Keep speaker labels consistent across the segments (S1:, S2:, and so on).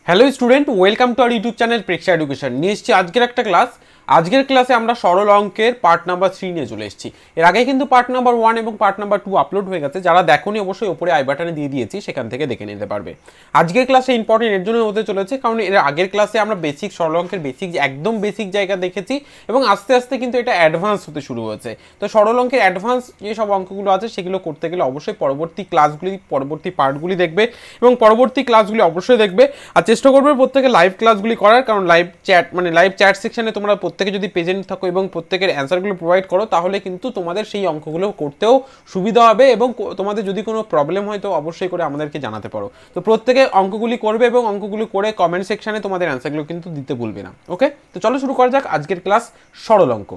S1: Hello student, welcome to our YouTube channel Preksha education. নিয়ে এসেছি আজকের একটা ক্লাস। আজকের ক্লাসে আমরা সরল অঙ্কের পার্ট নাম্বার 3 নিয়ে চলে এসেছি। এর আগে কিন্তু পার্ট নাম্বার 1 এবং পার্ট নাম্বার 2 আপলোড হয়ে গেছে। যারা দেখোনি অবশ্যই ওপরে আই বাটনে দিয়ে দিয়েছি, সেখান থেকে দেখে নিতে পারবে। আজকের ক্লাসে ইম্পর্টেন্ট এর জন্য হতে চলেছে, কারণ এর আগের ক্লাসে আমরা বেসিক সরল অঙ্কের একদম বেসিক জায়গা দেখেছি এবং আস্তে আস্তে কিন্তু এটা অ্যাডভান্স হতে শুরু হয়েছে। তো সরল অঙ্কের অ্যাডভান্স যেসব অঙ্কগুলো আছে সেগুলো করতে গেলে অবশ্যই পরবর্তী পার্টগুলি দেখবে এবং পরবর্তী ক্লাসগুলি অবশ্যই দেখবে। আর চেষ্টা করবে প্রত্যেকে লাইভ ক্লাসগুলি করার, কারণ লাইভ চ্যাট সেকশনে তোমরা প্রত্যেকে যদি প্রেজেন্ট থাকো এবং প্রত্যেকের অ্যান্সারগুলো প্রোভাইড করো, তাহলে কিন্তু তোমাদের সেই অঙ্কগুলো করতেও সুবিধা হবে এবং তোমাদের যদি কোনো প্রবলেম হয় তো অবশ্যই করে আমাদেরকে জানাতে পারো। তো প্রত্যেকে অঙ্কগুলি করবে এবং অঙ্কগুলি করে কমেন্ট সেকশনে তোমাদের অ্যান্সারগুলো কিন্তু দিতে ভুলবে না। ওকে, তো চলো শুরু করা যাক আজকের ক্লাস সরল অঙ্ক।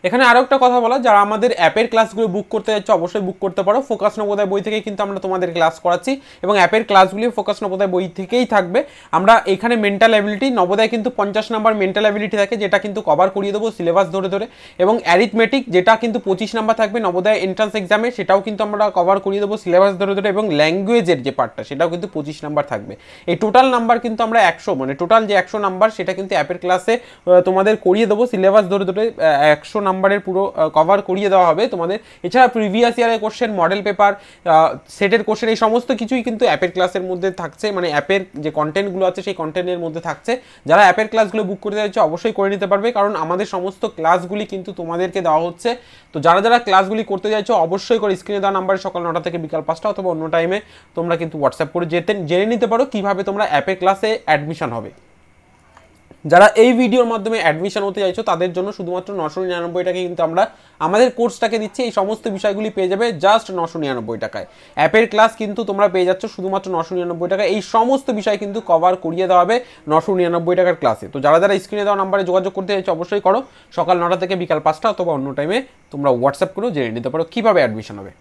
S1: এখানে আরও একটা কথা বলা, যারা আমাদের অ্যাপের ক্লাসগুলো বুক করতে যাচ্ছে অবশ্যই বুক করতে পারো। ফোকাস নবোদয় বই থেকেই কিন্তু আমরা তোমাদের ক্লাস করাচ্ছি এবং অ্যাপের ক্লাসগুলি ফোকাস নবোদয় বই থেকেই থাকবে। আমরা এখানে মেন্টাল অ্যাবিলিটি, নবোদয় কিন্তু 50 নাম্বার মেন্টাল অ্যাবিলিটি থাকে, যেটা কিন্তু কভার করিয়ে দেবো সিলেবাস ধরে ধরে, এবং অ্যারিথমেটিক যেটা কিন্তু 25 নাম্বার থাকবে নবোদয় এন্ট্রান্স এক্সামে, সেটাও কিন্তু আমরা কভার করিয়ে দেবো সিলেবাস ধরে ধরে, এবং ল্যাঙ্গুয়েজের যে পার্টটা সেটাও কিন্তু 25 নাম্বার থাকবে। এই টোটাল নাম্বার কিন্তু আমরা 100 টোটাল যে 100 নাম্বার সেটা কিন্তু অ্যাপের ক্লাসে তোমাদের করিয়ে দেবো সিলেবাস ধরে ধরে 100 নাম্বারের পুরো কভার করিয়ে দেওয়া হবে তোমাদের। এছাড়া প্রিভিয়াস ইয়ারের কোশ্চেন, মডেল পেপার, সেটের কোশ্চেন, এই সমস্ত কিছুই কিন্তু অ্যাপের ক্লাসের মধ্যে থাকছে, মানে অ্যাপের যে কন্টেন্টগুলো আছে সেই কন্টেন্টের মধ্যে থাকছে। যারা অ্যাপের ক্লাসগুলো বুক করতে যাচ্ছে অবশ্যই করে নিতে পারবে, কারণ আমাদের সমস্ত ক্লাসগুলি কিন্তু তোমাদেরকে দেওয়া হচ্ছে। তো যারা যারা ক্লাসগুলি করতে যাচ্ছ অবশ্যই করে স্ক্রিনে দেওয়া নাম্বারে সকাল 9টা থেকে বিকাল 5টা অথবা অন্য টাইমে তোমরা কিন্তু হোয়াটসঅ্যাপ করে জেনে নিতে পারো কীভাবে তোমরা অ্যাপের ক্লাসে অ্যাডমিশন হবে। যারা এই ভিডিওর মাধ্যমে অ্যাডমিশন হতে চাইছো তাদের জন্য শুধুমাত্র 999 টাকায় কিন্তু আমরা আমাদের কোর্সটাকে দিচ্ছি। এই সমস্ত বিষয়গুলি পেয়ে যাবে জাস্ট 999 টাকায়। অ্যাপের ক্লাস কিন্তু তোমরা পেয়ে যাচ্ছ শুধুমাত্র 999 টাকায়। এই সমস্ত বিষয় কিন্তু কভার করিয়ে দেওয়া হবে 999 টাকার ক্লাসে। তো যারা যারা স্ক্রিনে দেওয়া নাম্বারে যোগাযোগ করতে চাইছো অবশ্যই করো। সকাল 9টা থেকে বিকাল 5টা অথবা অন্য টাইমে তোমরা হোয়াটসঅ্যাপ করেও জেনে নিতে পারো কীভাবে অ্যাডমিশন হবে।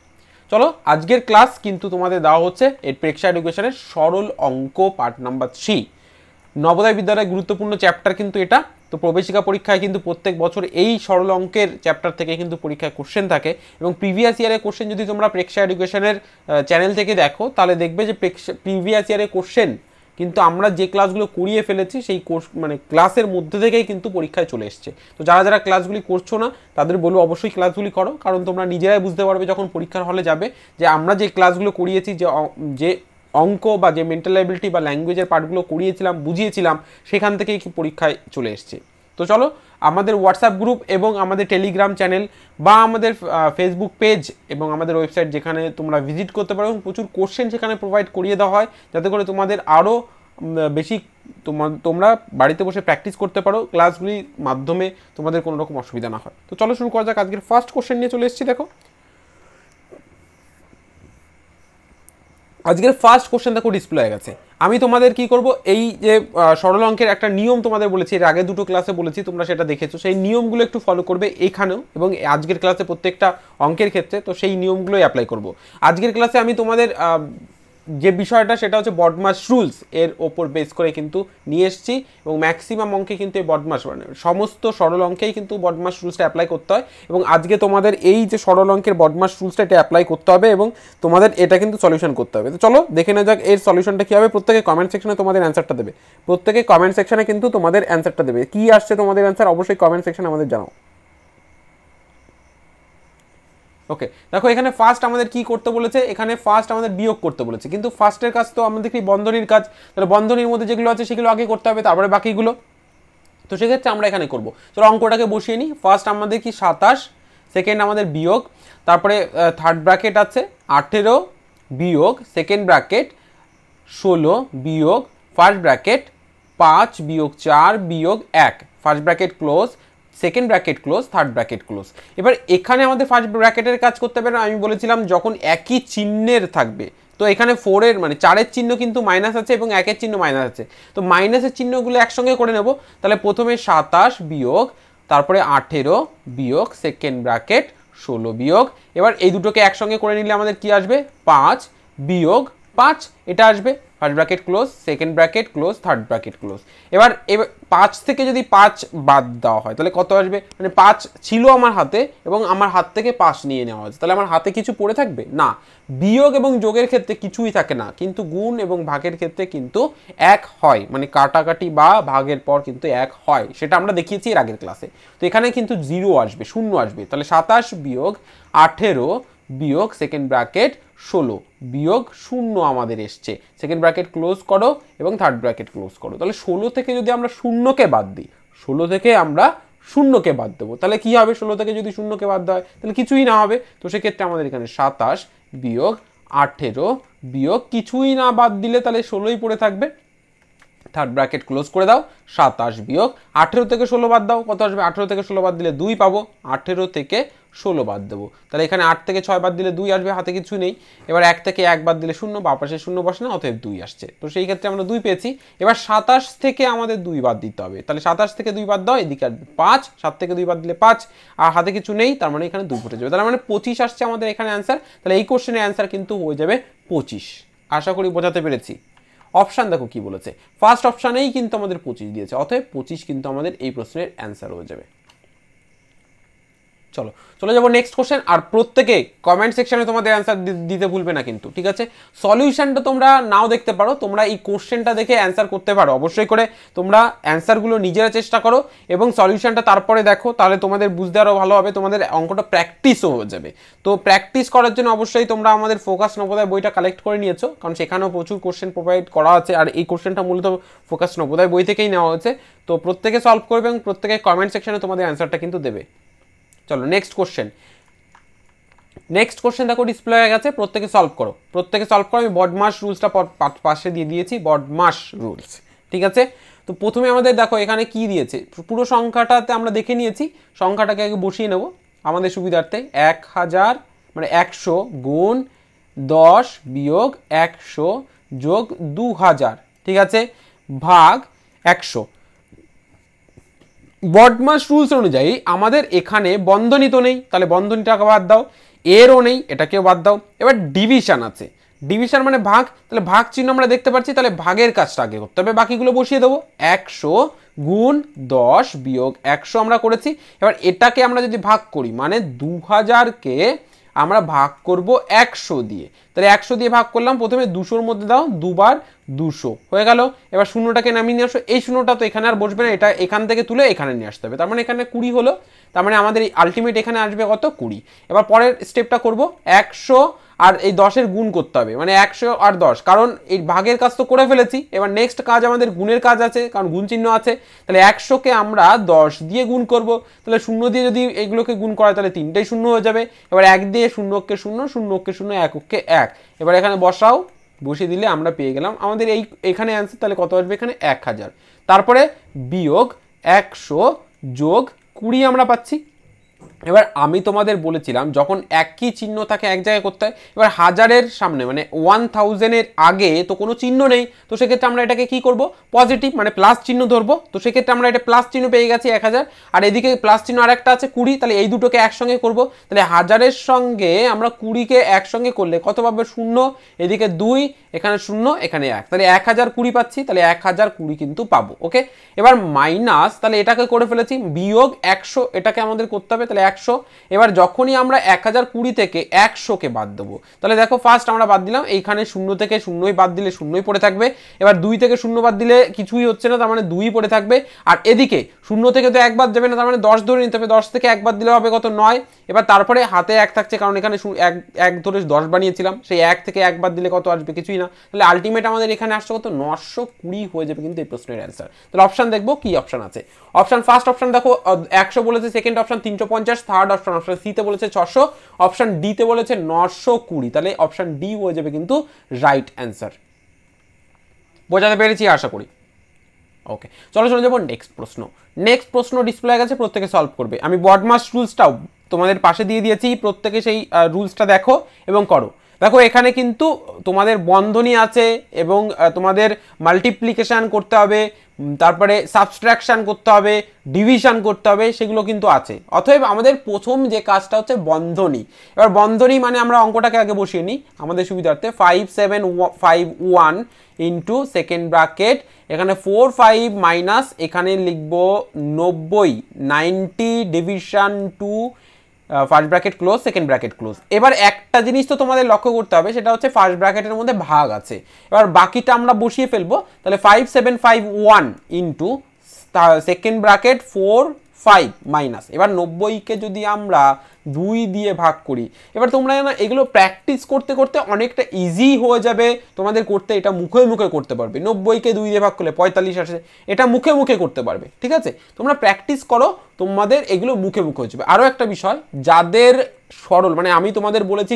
S1: চলো, আজকের ক্লাস কিন্তু তোমাদের দেওয়া হচ্ছে এর প্রেক্ষা এডুকেশনের সরল অঙ্ক পার্ট নাম্বার 3। নবোদয় বিদ্যালয়ের গুরুত্বপূর্ণ চ্যাপ্টার কিন্তু এটা। তো প্রবেশিকা পরীক্ষায় কিন্তু প্রত্যেক বছর এই সরল অঙ্কের চ্যাপ্টার থেকে কিন্তু পরীক্ষায় কোশ্চেন থাকে, এবং প্রিভিয়াস ইয়ারের কোশ্চেন যদি তোমরা প্রেক্ষা এডুকেশনের চ্যানেল থেকে দেখো তাহলে দেখবে যে প্রিভিয়াস ইয়ারের কোশ্চেন কিন্তু আমরা যে ক্লাসগুলো করিয়ে ফেলেছি সেই ক্লাসের মধ্যে থেকেই কিন্তু পরীক্ষায় চলে এসছে। তো যারা যারা ক্লাসগুলি করছো না তাদের বলবো অবশ্যই ক্লাসগুলি করো, কারণ তোমরা নিজেরাই বুঝতে পারবে যখন পরীক্ষার হলে যাবে যে আমরা যে ক্লাসগুলো করিয়েছি, যে অঙ্ক বা যে মেন্টাল অ্যাবিলিটি বা ল্যাঙ্গুয়েজের পার্টগুলো করিয়েছিলাম, বুঝিয়েছিলাম, সেখান থেকেই পরীক্ষায় চলে এসছে। তো চলো, আমাদের হোয়াটসঅ্যাপ গ্রুপ এবং আমাদের টেলিগ্রাম চ্যানেল বা আমাদের ফেসবুক পেজ এবং আমাদের ওয়েবসাইট, যেখানে তোমরা ভিজিট করতে পারো এবং প্রচুর কোশ্চেন সেখানে প্রোভাইড করিয়ে দেওয়া হয়, যাতে করে তোমাদের আরও বেশি তোমরা বাড়িতে বসে প্র্যাকটিস করতে পারো, ক্লাসগুলির মাধ্যমে তোমাদের কোনো রকম অসুবিধা না হয়। তো চলো শুরু করা যাক। আজকের ফার্স্ট কোশ্চেন নিয়ে চলে এসেছি। দেখো আজকের ফার্স্ট কোশ্চেন দেখো ডিসপ্লে হয়ে গেছে। আমি তোমাদের কি করব, এই যে সরল অঙ্কের একটা নিয়ম তোমাদের বলেছি, এর আগে দুটো ক্লাসে বলেছি, তোমরা সেটা দেখেছো, সেই নিয়মগুলো একটু ফলো করবে এখানেও এবং আজকের ক্লাসে প্রত্যেকটা অঙ্কের ক্ষেত্রে। তো সেই নিয়মগুলোই অ্যাপ্লাই করব আজকের ক্লাসে। আমি তোমাদের যে বিষয়টা সেটা হচ্ছে বদমাস রুলস, এর ওপর বেস করে কিন্তু নিয়ে এসেছি, এবং ম্যাক্সিমাম অঙ্কে কিন্তু এই সমস্ত সরল অঙ্কেই কিন্তু বদমাস রুলসটা অ্যাপ্লাই করতে হয়, এবং আজকে তোমাদের এই যে সরল অঙ্কের বদমাস রুলসটা এটা অ্যাপ্লাই করতে হবে এবং তোমাদের এটা কিন্তু সলিউশন করতে হবে। তো চলো দেখে নেওয়া যাক এর সলিউশনটা কী হবে। প্রত্যেকে কমেন্ট সেকশনে তোমাদের অ্যান্সারটা দেবে, প্রত্যেকে কমেন্ট সেকশনে কিন্তু তোমাদের অ্যান্সারটা দেবে। কী আসছে তোমাদের অ্যান্সার অবশ্যই কমেন্ট সেকশনে আমাদের জানাও। ওকে, দেখো এখানে ফার্স্ট আমাদের কি করতে বলেছে, এখানে ফার্স্ট আমাদের বিয়োগ করতে বলেছে, কিন্তু ফার্স্টের কাজ তো আমাদের কি বন্ধনীর কাজ, তাহলে বন্ধনীর মধ্যে যেগুলো আছে সেগুলো আগে করতে হবে, তারপরে বাকিগুলো। তো সেক্ষেত্রে আমরা এখানে করবো। চলো অঙ্কটাকে বসিয়ে নিই। ফার্স্ট আমাদের কি 27, সেকেন্ড আমাদের বিয়োগ, তারপরে থার্ড ব্র্যাকেট আছে 18 বিয়োগ সেকেন্ড ব্র্যাকেট 16 বিয়োগ ফার্স্ট ব্র্যাকেট 5 বিয়োগ 4 বিয়োগ 1, first bracket close, second bracket close, third bracket close. এবার এখানে আমাদের ফার্স্ট ব্র্যাকেটের কাজ করতে হবে না, আমি বলেছিলাম যখন একই চিহ্নের থাকবে। তো এখানে 4-এর 4-এর চিহ্ন কিন্তু মাইনাস আছে এবং 1-এর চিহ্ন মাইনাস আছে, তো মাইনাসের চিহ্নগুলো একসঙ্গে করে নেব। তাহলে প্রথমে 27 বিয়োগ, তারপরে 18 বিয়োগ সেকেন্ড ব্র্যাকেট 16 বিয়োগ। এবার এই দুটোকে একসঙ্গে করে নিলে আমাদের কি আসবে, 5 বিয়োগ 5 এটা আসবে। First bracket close, second bracket close, third bracket close. এবার 5 থেকে যদি 5 বাদ দেওয়া হয় তাহলে কত আসবে, মানে 5 ছিল আমার হাতে এবং আমার হাত থেকে 5 নিয়ে নেওয়া হয়েছে, তাহলে আমার হাতে কিছু পড়ে থাকবে না। বিয়োগ এবং যোগের ক্ষেত্রে কিছুই থাকে না, কিন্তু গুণ এবং ভাগের ক্ষেত্রে কিন্তু এক হয়, মানে কাটাকাটি বা ভাগের পর কিন্তু এক হয়, সেটা আমরা দেখিয়েছি এর আগের ক্লাসে। তো এখানে কিন্তু 0 আসবে, শূন্য আসবে, তাহলে 27 বিয়োগ 18 বিয়োগ সেকেন্ড ব্র্যাকেট 16 বিয়োগ 0 আমাদের এসছে। সেকেন্ড ব্র্যাকেট ক্লোজ করো এবং থার্ড ব্র্যাকেট ক্লোজ করো। তাহলে 16 থেকে যদি আমরা শূন্যকে বাদ দিই, 16 থেকে আমরা শূন্যকে বাদ দেবো, তাহলে কি হবে, 16 থেকে যদি শূন্যকে বাদ দেওয়া হয় তাহলে কিছুই না হবে। তো সেক্ষেত্রে আমাদের এখানে 27 বিয়োগ 18 বিয়োগ কিছুই না বাদ দিলে তাহলে 16ই পড়ে থাকবে। থার্ড ব্র্যাকেট ক্লোজ করে দাও, 27 বিয়োগ 18 থেকে 16 বাদ দাও, কত আসবে, 18 থেকে 16 বাদ দিলে 2 পাবো, 18 থেকে 16 বাদ দেবো, তাহলে এখানে 8 থেকে 6 বাদ দিলে 2 আসবে, হাতে কিছু নেই। এবার 1 থেকে 1 বাদ দিলে 0, বা পাশে 0 বসে না, অতএব 2 আসছে। তো সেই ক্ষেত্রে আমরা 2 পেয়েছি। এবার 27 থেকে আমাদের 2 বাদ দিতে হবে, তাহলে 27 থেকে 2 বাদ দাও, এদিকে আসবে 5, 7 থেকে 2 বাদ দিলে 5, আর হাতে কিছু নেই, তার মানে এখানে 2 ফুটে যাবে, তার মানে 25 আসছে আমাদের এখানে অ্যান্সার। তাহলে এই কোশ্চেনের অ্যান্সার কিন্তু হয়ে যাবে 25। আশা করি বোঝাতে পেরেছি। অপশান দেখো কি বলেছে, ফার্স্ট অপশানেই কিন্তু আমাদের 25 দিয়েছে, অতএব 25 কিন্তু আমাদের এই প্রশ্নের অ্যান্সার হয়ে যাবে। চলো চলে যাবো নেক্সট কোশ্চেন। আর প্রত্যেকে কমেন্ট সেকশনে তোমাদের অ্যান্সার দিতে ভুলবে না কিন্তু, ঠিক আছে। সলিউশনটা তোমরা নাও দেখতে পারো, তোমরা এই কোশ্চেনটা দেখে অ্যান্সার করতে পারো, অবশ্যই করে তোমরা অ্যান্সারগুলো নিজেরা চেষ্টা করো এবং সলিউশনটা তারপরে দেখো, তাহলে তোমাদের বুঝতে আরও ভালো হবে, তোমাদের অঙ্কটা প্র্যাকটিসও হয়ে যাবে। তো প্র্যাকটিস করার জন্য অবশ্যই তোমরা আমাদের ফোকাস নবোদয় বইটা কালেক্ট করে নিয়েছো, কারণ সেখানেও প্রচুর কোশ্চেন প্রোভাইড করা আছে, আর এই কোশ্চেনটা মূলত ফোকাস নবোদয় বই থেকেই নেওয়া হয়েছে। তো প্রত্যেকে সলভ করবে এবং প্রত্যেকে কমেন্ট সেকশনে তোমাদের অ্যান্সারটা কিন্তু দেবে। চলো নেক্সট কোশ্চেন। নেক্সট কোশ্চেন দেখো ডিসপ্লে হয়ে গেছে, প্রত্যেকে সলভ করো, প্রত্যেকে সলভ করো। আমি বডমাস রুলসটা পাশে দিয়ে দিয়েছি, বডমাস রুলস, ঠিক আছে। তো প্রথমে আমাদের দেখো এখানে কি দিয়েছে, পুরো সংখ্যাটাতে আমরা দেখে নিয়েছি, সংখ্যাটাকে আগে বসিয়ে নেব আমাদের সুবিধার্থে। 1000 মানে 100 গুণ 10 বিয়োগ 100 যোগ 2000, ঠিক আছে, ভাগ 100। বডমাস রুলস অনুযায়ী আমাদের এখানে বন্ধনী তো নেই, তাহলে বন্ধনীটাকে বাদ দাও, এরও নেই, এটাকেও বাদ দাও। এবার ডিভিশন আছে, ডিভিশন মানে ভাগ, তাহলে ভাগ চিহ্ন আমরা দেখতে পাচ্ছি, তাহলে ভাগের কাজটা আগে করতে হবে, বাকিগুলো বসিয়ে দেবো। 100 গুণ 10 বিয়োগ 100 আমরা করেছি। এবার এটাকে আমরা যদি ভাগ করি, মানে 2000কে আমরা ভাগ করব 100 দিয়ে, তাহলে 100 দিয়ে ভাগ করলাম, প্রথমে 200-র মধ্যে দাও, 2 বার 200 হয়ে গেল। এবার শূন্যটাকে নামিয়ে নিয়ে আসো, এই শূন্যটা তো এখানে আর বসবে না, এটা এখান থেকে তুলে এখানে নিয়ে আসতে হবে, তার মানে এখানে 20 হলো, তার মানে আমাদের এই আলটিমেট এখানে আসবে কত, 20। এবার পরের স্টেপটা করব, 100 আর এই 10-এর গুণ করতে হবে, মানে 100 আর 10, কারণ এই ভাগের কাজ তো করে ফেলেছি। এবার নেক্সট কাজ আমাদের গুণের কাজ আছে, কারণ গুণ চিহ্ন আছে, তাহলে 100কে আমরা 10 দিয়ে গুণ করব, তাহলে 0 দিয়ে যদি এগুলোকে গুণ করা তাহলে 3টাই 0 হয়ে যাবে। এবার 1 দিয়ে 0কে 0, 0কে 0, 1কে 1, এবার এখানে বসাও, বসিয়ে দিলে আমরা পেয়ে গেলাম আমাদের এখানে অ্যান্সার। তাহলে কত আসবে এখানে, 1000। তারপরে বিয়োগ 100 যোগ 20 আমরা পাচ্ছি। এবার আমি তোমাদের বলেছিলাম যখন একই চিহ্ন থাকে এক জায়গায় করতে হয়, এবার 1000-এর সামনে মানে 1000-এর আগে তো কোনো চিহ্ন নেই, তো সেক্ষেত্রে আমরা এটাকে কি করব, পজিটিভ মানে প্লাস চিহ্ন ধরবো। তো সেক্ষেত্রে আমরা এটা প্লাস চিহ্ন পেয়ে গেছি 1000, আর এদিকে প্লাস চিহ্ন আর একটা আছে 20, তাহলে এই দুটোকে একসঙ্গে করব। তাহলে 1000-এর সঙ্গে আমরা 20কে একসঙ্গে করলে কত পাবে, 0, এদিকে 2, এখানে 0, এখানে 1, তাহলে 1020 পাচ্ছি, তাহলে 1020 কিন্তু পাবো। ওকে, এবার মাইনাস, তাহলে এটাকে করে ফেলেছি, বিয়োগ 100, এটাকে আমাদের করতে হবে, তাহলে 100। এবার যখনই আমরা 1020 থেকে 100কে বাদ দেবো, তাহলে দেখো ফার্স্ট আমরা বাদ দিলাম, এইখানে 0 থেকে 0ই বাদ দিলে 0ই পড়ে থাকবে। এবার 2 থেকে 0 বাদ দিলে কিছুই হচ্ছে না, তার মানে 2ই পড়ে থাকবে। আর এদিকে 0 থেকে তো 1 বাদ যাবে না, তার মানে 10 ধরে নিতে হবে, 10 থেকে 1 বাদ দিলে হবে কত, 9। এবার তারপরে হাতে 1 থাকছে, কারণ এখানে 1 ধরে 10 বানিয়েছিলাম, সেই 1 থেকে 1 বাদ দিলে কত আসবে, কিছুই না। তাহলে আলটিমেট আমাদের এখানে আসছে কত, 920 হয়ে যাবে কিন্তু এই প্রশ্নের অ্যান্সার। তাহলে অপশন দেখবো কি অপশন আছে। অপশন ফার্স্ট অপশন দেখো 100 বলেছে, second option 350, third option C তে বলেছে 600, অপশন ডি তে বলেছে 920, তাহলে অপশন ডি হয়ে যাবে কিন্তু রাইট অ্যান্সার। বোঝাতে পেরেছি আশা করি। ওকে, চলো চলে যাবো নেক্সট প্রশ্ন। নেক্সট প্রশ্ন ডিসপ্লে হয়ে গেছে, প্রত্যেকে সলভ করবে। আমি বডমাস রুলসটাও তোমাদের পাশে দিয়ে দিয়েছি, প্রত্যেকে সেই রুলসটা দেখো এবং করো। দেখো এখানে কিন্তু তোমাদের বন্ধনী আছে এবং তোমাদের মাল্টিপ্লিকেশন করতে হবে, তারপরে সাবস্ট্রাকশন করতে হবে, ডিভিশন করতে হবে, সেগুলো কিন্তু আছে। অতএব আমাদের প্রথম যে কাজটা হচ্ছে বন্ধনী। এবার বন্ধনী মানে আমরা অঙ্কটাকে আগে বসিয়ে নিই আমাদের সুবিধার্থে। 5751 ইন্টু সেকেন্ড ব্র্যাকেট এখানে 45 মাইনাস এখানে লিখবো 90, 90 division two first bracket close second bracket close. এবার একটা জিনিস তো তোমাদের লক্ষ্য করতে হবে, সেটা হচ্ছে ফার্স্ট ব্র্যাকেটের মধ্যে ভাগ আছে। এবার বাকিটা আমরা বসিয়ে ফেলবো। তাহলে 5751 ইন্টু সেকেন্ড ব্র্যাকেট 45 মাইনাস, এবার 90কে যদি আমরা 2 দিয়ে ভাগ করি, এবার তোমরা না এগুলো প্র্যাকটিস করতে করতে অনেকটা ইজি হয়ে যাবে তোমাদের করতে, এটা মুখে মুখে করতে পারবে। 90কে 2 দিয়ে ভাগ করলে 45 আসে, এটা মুখে মুখে করতে পারবে। ঠিক আছে, তোমরা প্র্যাকটিস করো, তোমাদের এগুলো মুখে মুখে হয়ে যাবে। আরও একটা বিষয়, যাদের সরল মানে আমি তোমাদের বলেছি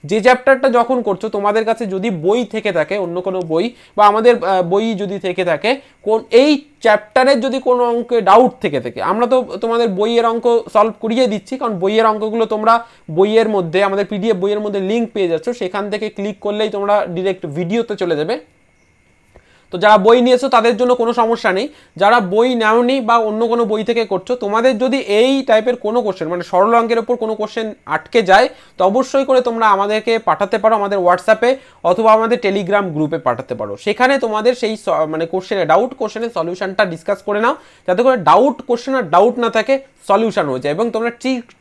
S1: যে চ্যাপ্টারটা যখন করছো তোমাদের কাছে যদি বই থেকে থাকে, অন্য কোনো বই বা আমাদের বই যদি থেকে থাকে, কোন এই চ্যাপ্টারের যদি কোনো অঙ্কে ডাউট থেকে থাকে, আমরা তো তোমাদের বইয়ের অঙ্ক সলভ করিয়ে দিচ্ছি, কারণ বইয়ের অঙ্কগুলো তোমরা বইয়ের মধ্যে আমাদের পিডিএফ বইয়ের মধ্যে লিঙ্ক পেয়ে যাচ্ছ, সেখান থেকে ক্লিক করলেই তোমরা ডিরেক্ট ভিডিওতে চলে যাবে। তো যারা বই নিয়েছো তাদের জন্য কোনো সমস্যা নেই, যারা বই নেওনি বা অন্য কোনো বই থেকে করছো, তোমাদের যদি এই টাইপের কোনো কোশ্চেন মানে সরল অঙ্কের ওপর কোনো কোশ্চেন আটকে যায়, তো অবশ্যই করে তোমরা আমাদেরকে পাঠাতে পারো, আমাদের হোয়াটসঅ্যাপে অথবা আমাদের টেলিগ্রাম গ্রুপে পাঠাতে পারো। সেখানে তোমাদের সেই মানে ডাউট কোশ্চেনের সলিউশনটা ডিসকাস করে নাও, যাতে করে ডাউট কোশ্চেন আর ডাউট না থাকে, সলিউশন হয়ে যায় এবং তোমরা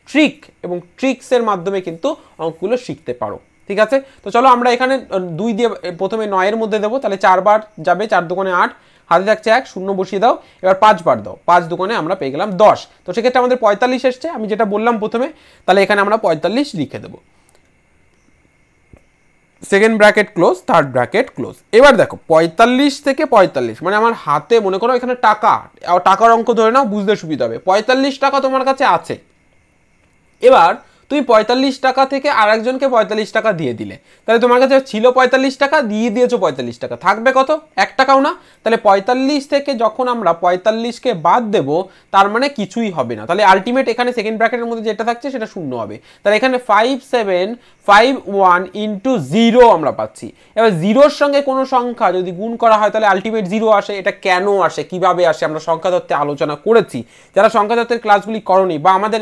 S1: ট্রিক এবং ট্রিক্সের মাধ্যমে কিন্তু অঙ্কগুলো শিখতে পারো। ঠিক আছে, তো চলো আমরা এখানে 2 দিয়ে প্রথমে 9 এর মধ্যে দেবো, তাহলে 4 বার যাবে, 4 দুগুণে 8, হাতে থাকছে 1, শূন্য বসিয়ে দাও। এবার 5 বার দাও, 5 দুগুণে আমরা পেয়ে গেলাম 10। তো সেক্ষেত্রে আমাদের 45 এসছে, আমি যেটা বললাম প্রথমে, তাহলে এখানে আমরা 45 লিখে দেবো। Second bracket close, third bracket close. এবার দেখো 45 থেকে 45 মানে আমার হাতে মনে করো এখানে টাকার অঙ্ক ধরে নাও, বুঝতে সুবিধা হবে। 45 টাকা তোমার কাছে আছে, এবার তুমি 45 টাকা থেকে আরেকজনকে 45 টাকা দিয়ে দিলে, তাহলে তোমার কাছে ছিল 45 টাকা, দিয়ে দিয়েছো 45 টাকা, থাকবে কত? 1 টাকাও না। তাহলে 45 থেকে যখন আমরা 45কে বাদ দেব, তার মানে কিছুই হবে না। তাহলে আলটিমেট এখানে সেকেন্ড ব্র্যাকেটের মধ্যে যেটা থাকছে সেটা শূন্য হবে। তাহলে এখানে 5751 ইন্টু 0 আমরা পাচ্ছি। এবার জিরোর সঙ্গে কোনো সংখ্যা যদি গুণ করা হয় তাহলে আলটিমেট 0 আসে। এটা কেন আসে, কিভাবে আসে, আমরা সংখ্যা তত্ত্বে আলোচনা করেছি। যারা সংখ্যা তত্ত্বের ক্লাসগুলি করনি বা আমাদের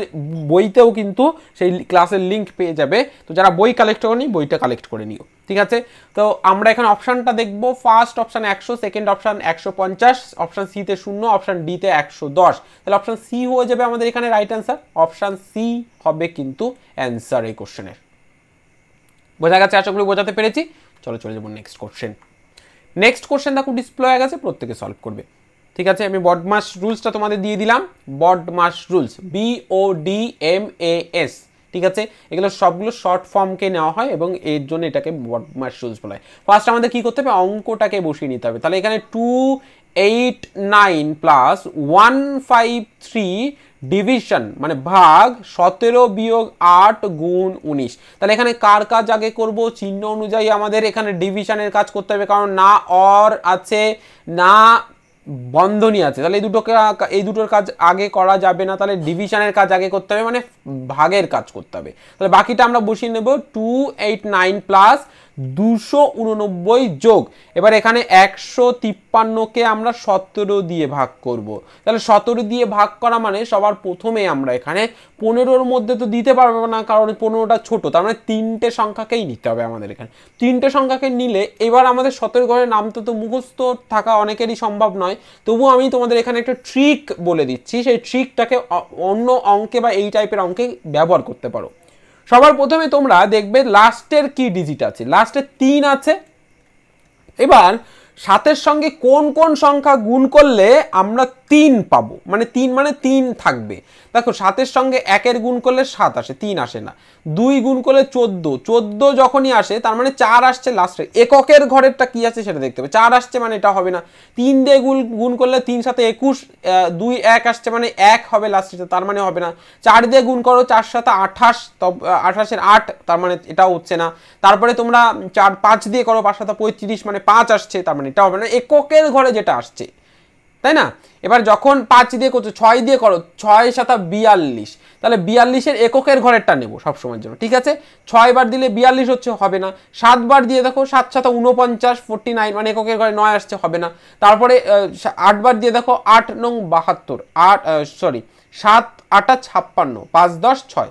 S1: বইতেও কিন্তু সেই ক্লাসের লিঙ্ক পেয়ে যাবে, তো যারা বই কালেক্ট করনি বইটা কালেক্ট করে নিও। ঠিক আছে, তো আমরা এখানে অপশানটা দেখবো। First option 100, second option 150, option সিতে 0, অপশান ডিতে 110। তাহলে অপশান সি হয়ে যাবে আমাদের এখানে রাইট অ্যান্সার। অপশান সি হবে কিন্তু অ্যান্সার এই কোশ্চেনের। বোঝা গেছে? আশা করি বোঝাতে পেরেছি। চলো চলে যাবো নেক্সট কোশ্চেন। নেক্সট কোশ্চেন দেখো ডিসপ্লে হয়ে গেছে, প্রত্যেকে সলভ করবে। ঠিক আছে, আমি বডমাস রুলসটা তোমাদের দিয়ে দিলাম। BODMAS rules, BODMAS। ঠিক আছে, এগুলো সবগুলো শর্ট ফর্মকে নেওয়া হয় এবং এর জন্য এটাকে বডমাস রুলস বলা হয়। ফার্স্ট আমাদের কি করতে হবে, অঙ্কটাকে বসিয়ে নিতে হবে। তাহলে এখানে 289 প্লাস 153 ডিভিশন মানে ভাগ 17 বিয়োগ 8 গুণ 19। তাহলে এখানে কার কাজ আগে করব, চিহ্ন অনুযায়ী আমাদের এখানে ডিভিশনের কাজ করতে হবে, কারণ না অর আছে না বন্ধনী আছে। তাহলে এই দুটোর কাজ আগে করা যাবে না, তাহলে ডিভিশনের কাজ আগে করতে হবে, মানে ভাগের কাজ করতে হবে। তাহলে বাকিটা আমরা বসিয়ে নেব 289 প্লাস 289 যোগ, এবার এখানে 153কে আমরা 17 দিয়ে ভাগ করব। তাহলে 17 দিয়ে ভাগ করা মানে সবার প্রথমে আমরা এখানে 15-র মধ্যে তো দিতে পারবো না, কারণ 15টা ছোট, তার মানে 3টে সংখ্যাকেই নিতে হবে আমাদের এখানে। 3টে সংখ্যাকে নিলে এবার আমাদের 17 ঘরের নামটা তো মুখস্থ থাকা অনেকেরই সম্ভব নয়, তবুও আমি তোমাদের এখানে একটা ট্রিক বলে দিচ্ছি, সেই ট্রিকটাকে অন্য অঙ্কে বা এই টাইপের অঙ্কে ব্যবহার করতে পারো। সবার প্রথমে তোমরা দেখবে লাস্টের কি ডিজিট আছে, লাস্টে 3 আছে। এবার 7-এর সঙ্গে কোন কোন সংখ্যা গুণ করলে আমরা 3 পাবো, মানে 3 থাকবে। দেখো 7-এর সঙ্গে 1-এর গুণ করলে 7 আসে, 3 আসে না। 2 গুণ করলে 14 যখনই আসে তার মানে 4 আসছে লাস্টে। এককের ঘরেরটা কি আছে সেটা দেখতে হবে, 4 আসছে মানে এটা হবে না। 3 দিয়ে গুণ করলে 3 7 21, 2 1 আসছে মানে 1 হবে লাস্টে, তার মানে হবে না। 4 দিয়ে গুণ করো 4 7 28, 28-এর 8, তার মানে এটাও হচ্ছে না। তারপরে তোমরা 5 দিয়ে করো 5 7 35, মানে 5 আসছে, তার মানে এটা হবে না। এককের ঘরে যেটা আসছে, তাই না? এবার যখন 5 দিয়ে করছো 6 দিয়ে করো, 6 7 42, তাহলে 42-এর এককের ঘরেরটা নেব সবসময়ের জন্য, ঠিক আছে? 6 বার দিলে 42 হচ্ছে, হবে না। 7 বার দিয়ে দেখো 7 7 49 49, মানে এককের ঘরে 9 আসছে, হবে না। তারপরে 8 বার দিয়ে দেখো 8 9 72, 7 8 56, 5 10 6,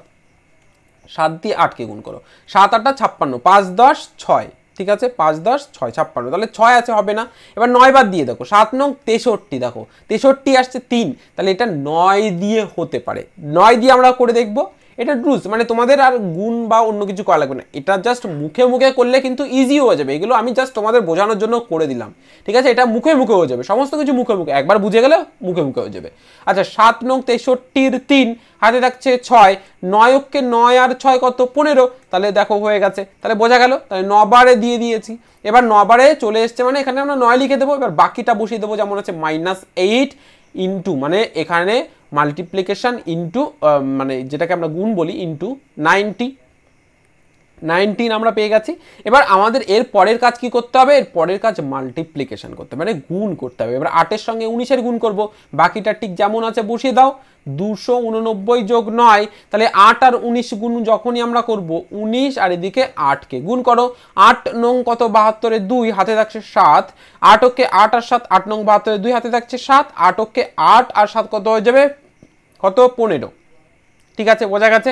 S1: 7 দিয়ে 8 কে গুণ করো, 7 8 56, 5 10 6, ঠিক আছে? 5 10 6 56, তাহলে 6 আছে, হবে না। এবার 9 বার দিয়ে দেখো 7 9 63, দেখো 63 আসছে 3, তাহলে এটা 9 দিয়ে হতে পারে। 9 দিয়ে আমরা করে দেখবো, এটা রুলস, মানে তোমাদের আর গুণ বা অন্য কিছু করা লাগবে না, এটা জাস্ট মুখে মুখে করলে কিন্তু ইজি হয়ে যাবে। এগুলো আমি জাস্ট তোমাদের বোঝানোর জন্য করে দিলাম, ঠিক আছে? এটা মুখে মুখে হয়ে যাবে, সমস্ত কিছু মুখে মুখে, একবার বুঝে গেলে মুখে মুখে হয়ে যাবে। আচ্ছা, 7 9 63-র 3, হাতে থাকছে 6, 9 কে 9 আর 6 কত? 15, তাহলে দেখো হয়ে গেছে, তাহলে বোঝা গেল। তাহলে 9 বারে দিয়ে দিয়েছি, এবার 9 বারে চলে এসছে, মানে এখানে আমরা 9 লিখে দেবো। এবার বাকিটা বসিয়ে দেবো, যেমন হচ্ছে -8 ইন্টু, মানে এখানে মাল্টিপ্লিকেশন ইন্টু, মানে যেটাকে আমরা গুণ বলি, ইন্টু 19 আমরা পেয়ে গেছি। এবার আমাদের এর পরের কাজ কি করতে হবে? এর পরের কাজ মাল্টিপ্লিকেশন করতে হবে, মানে গুণ করতে হবে। এবার 8-এর সঙ্গে 19-এর গুণ করব, বাকিটা ঠিক যেমন আছে বসিয়ে দাও। 289 যোগ 9, তাহলে 8 আর 19 গুণ যখনই আমরা করব, 19 আর এদিকে 8-কে গুণ করো। 8 9 কত? 72-এর 2, হাতে থাকছে 7, 8 ওকে 8 আর 7, 8 9 72-এর 2, হাতে থাকছে 7, 8 ওকে 8 আর 7 কত হয়ে যাবে? কত? 15, ঠিক আছে? বোঝা গেছে?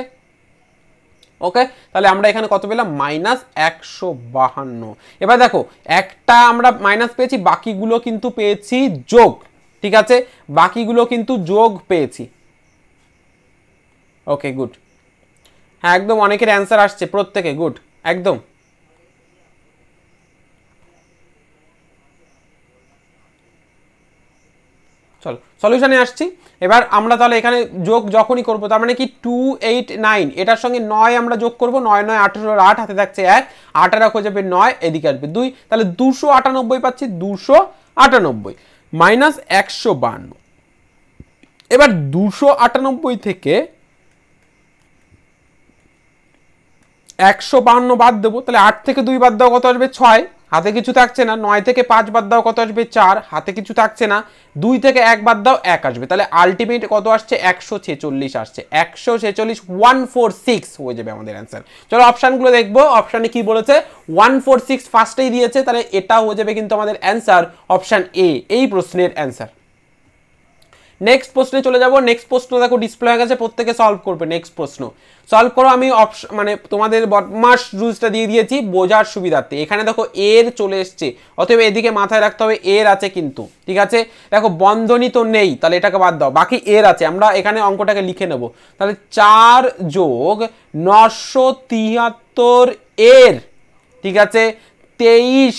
S1: ওকে, তাহলে আমরা এখানে কত পেলাম? -152। এবার দেখো, একটা আমরা মাইনাস পেয়েছি, বাকিগুলো কিন্তু পেয়েছি যোগ, ঠিক আছে? বাকিগুলো কিন্তু যোগ পেয়েছি। ওকে, গুড। হ্যাঁ, একদম, অনেকের অ্যান্সার আসছে, প্রত্যেকে গুড, একদম। চলো সলিউশনে আসছি। এবার আমরা তাহলে এখানে যোগ যখনই করবো, তার মানে কি 289, এটার সঙ্গে 9 আমরা যোগ করবো, 9 9 18 8, হাতে থাকছে 1, 8 আর 1 হয়ে যাবে 9, এদিকে আসবে 2, তাহলে 298 পাচ্ছি, 298 মাইনাস 152। এবার 298 থেকে 152 বাদ দেবো, তাহলে 8 থেকে 2 বাদ দাও, কত আসবে? 6, হাতে কিছু থাকছে না। 9 থেকে 5 বাদ দাও, কত আসবে? 4, হাতে কিছু থাকছে না। 2 থেকে 1 বাদ দাও, 1 আসবে, তাহলে আলটিমেট কত আসছে? 146 আসছে। 146 146 হয়ে যাবে আমাদের অ্যান্সার। চলো অপশানগুলো দেখবো, অপশানে কি বলেছে? 146 ফার্স্টেই দিয়েছে, তাহলে এটা হয়ে যাবে কিন্তু আমাদের অ্যান্সার, অপশান এ, এই প্রশ্নের অ্যান্সার। নেক্সট প্রশ্নে চলে যাব। নেক্সট প্রশ্ন দেখো ডিসপ্লে হয়ে গেছে, প্রত্যেকে সলভ করবে। নেক্সট প্রশ্ন সলভ করো। আমি মানে তোমাদের বদমাস রুলসটা দিয়ে দিয়েছি বোঝার সুবিধার্থে। এখানে দেখো এর চলে এসছে, অতএব এদিকে মাথায় রাখতে হবে এর আছে কিন্তু, ঠিক আছে? দেখো বন্ধনী তো নেই, তাহলে এটাকে বাদ দাও, বাকি এর আছে। আমরা এখানে অঙ্কটাকে লিখে নেব, তাহলে 4 যোগ 973 এর, ঠিক আছে, 23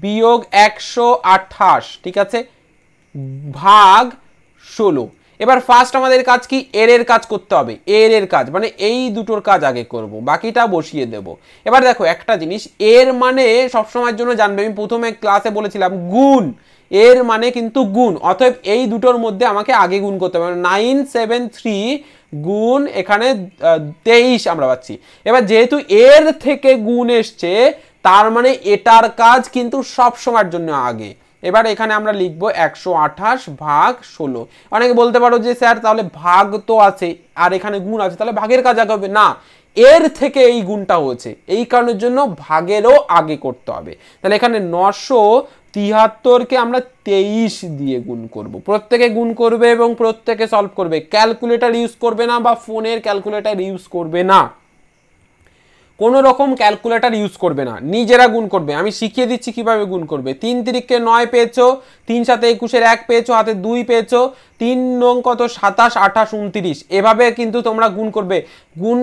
S1: বিয়োগ 128, ঠিক আছে, ভাগ 16। এবার ফার্স্ট আমাদের কাজ কি? এর কাজ করতে হবে। এর কাজ মানে এই দুটোর কাজ আগে করব, বাকিটা বসিয়ে দেব। এবার দেখো একটা জিনিস, এর মানে সবসময়ের জন্য জানবে, আমি প্রথমে ক্লাসে বলেছিলাম গুণ, এর মানে কিন্তু গুণ, অতএব এই দুটোর মধ্যে আমাকে আগে গুণ করতে হবে। 973 গুণ এখানে 23 আমরা পাচ্ছি। এবার যেহেতু এর থেকে গুণ এসছে, তার মানে এটার কাজ কিন্তু সব সময়ের জন্য আগে। এবার এখানে আমরা লিখবো 128 ভাগ 16। অনেকে বলতে পারো যে স্যার তাহলে ভাগ তো আছে আর এখানে গুণ আছে, তাহলে ভাগের কাজ আগে হবে না, এর থেকে এই গুণটা হয়েছে, এই কারণের জন্য ভাগেরও আগে করতে হবে। তাহলে এখানে 973-কে আমরা 23 দিয়ে গুণ করব। প্রত্যেকে গুণ করবে এবং প্রত্যেকে সলভ করবে, ক্যালকুলেটর ইউজ করবে না বা ফোনের ক্যালকুলেটর ইউজ করবে না, কোনো রকম ক্যালকুলেটর ইউজ করবে না, নিজেরা গুণ করবে। আমি শিখিয়ে দিচ্ছি কিভাবে গুণ করবে। 3 3-কে 9 পেয়েছো, 3 7 21-এর 1 পেয়েছো, হাতে 2 পেয়েছো, 3 9 কত? 27 28 29, এভাবে কিন্তু তোমরা গুণ করবে। গুণ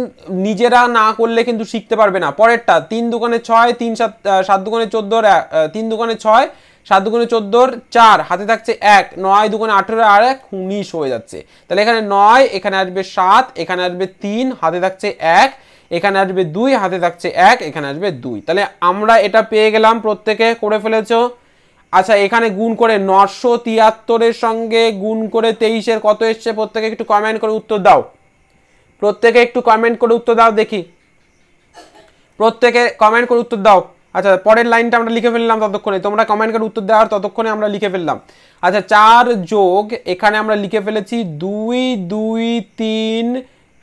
S1: নিজেরা না করলে কিন্তু শিখতে পারবে না। পরেরটা 3 2 6, 3 7 7 2 14, 3 2 6, 7 2 14, 4, হাতে থাকছে 1, 9 2 18 আর 1 19 হয়ে যাচ্ছে। তাহলে এখানে 9, এখানে আসবে 7, এখানে আসবে 3, হাতে থাকছে 1, এখানে আসবে 2, হাতে থাকছে 1, এখানে আসবে 2। তাহলে আমরা এটা পেয়ে গেলাম, প্রত্যেকে করে ফেলেছো। আচ্ছা, এখানে গুণ করে 973-এর সঙ্গে গুণ করে 23-এর কত এসছে? প্রত্যেকে একটু কমেন্ট করে উত্তর দাও, প্রত্যেকে একটু কমেন্ট করে উত্তর দাও, দেখি প্রত্যেকে কমেন্ট করে উত্তর দাও। আচ্ছা পরের লাইনটা আমরা লিখে ফেললাম ততক্ষণে, তোমরা কমেন্ট করে উত্তর দেওয়ার ততক্ষণে আমরা লিখে ফেললাম। আচ্ছা 4 যোগ এখানে আমরা লিখে ফেলেছি 2 2 3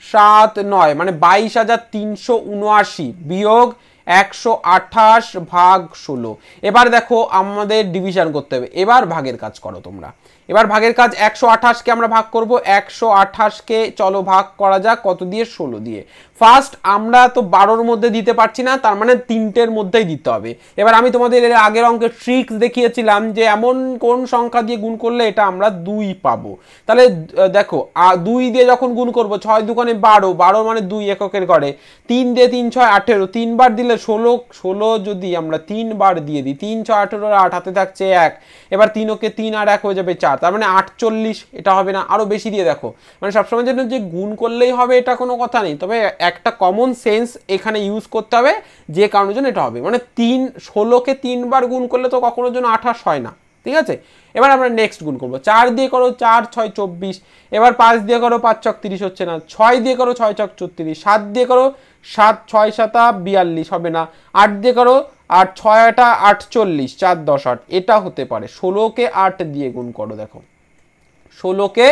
S1: 7 9 মানে 22,379 বিয়োগ 128 ভাগ 16। এবার দেখো আমাদের ডিভিশন করতে হবে, এবার ভাগের কাজ করো তোমরা। এবার ভাগের কাজ 128কে আমরা ভাগ করব, 128কে চলো ভাগ করা যাক কত দিয়ে, 16 দিয়ে। ফার্স্ট আমরা তো 12-র মধ্যে দিতে পারছি না, তার মানে 3টের মধ্যেই দিতে হবে। এবার আমি তোমাদের এর আগের অঙ্কের ট্রিক্স দেখিয়েছিলাম যে এমন কোন সংখ্যা দিয়ে গুণ করলে এটা আমরা 2 পাবো। তাহলে দেখো 2 দিয়ে যখন গুণ করব 6 দুগুণে 12, 12 মানে 2 এককের ঘরে, 3 দিয়ে 3 6 18, 3 বার দিলে 16, 16 যদি আমরা 3 বার দিয়ে দিই 3 6 18 8 হাতে থাকছে 1, এবার 3 ওকে 3 আর 1 হয়ে যাবে 4, তার মানে 48। এটা হবে না, আরো বেশি দিয়ে দেখো, মানে সবসময় জন্য যে গুণ করলেই হবে এটা কোনো কথা নেই, তবে একটা কমন সেন্স এখানে ইউজ করতে হবে যে কারণের জন্য এটা হবে। মানে 16কে 3 বার গুণ করলে তো কখনোর জন্য 28 হয় না, ঠিক আছে। এবার আমরা নেক্সট গুণ করবো, 4 দিয়ে করো 4 6 24, এবার 5 দিয়ে করো 5 ছক 30 হচ্ছে না, 6 দিয়ে করো 6 ছক 34, 7 দিয়ে করো 7 6 7 42 হবে না, 8 দিয়ে করো 8 6 8 48, 4 10 8, এটা হতে পারে। 16কে 8 দিয়ে গুণ করো, দেখো 16কে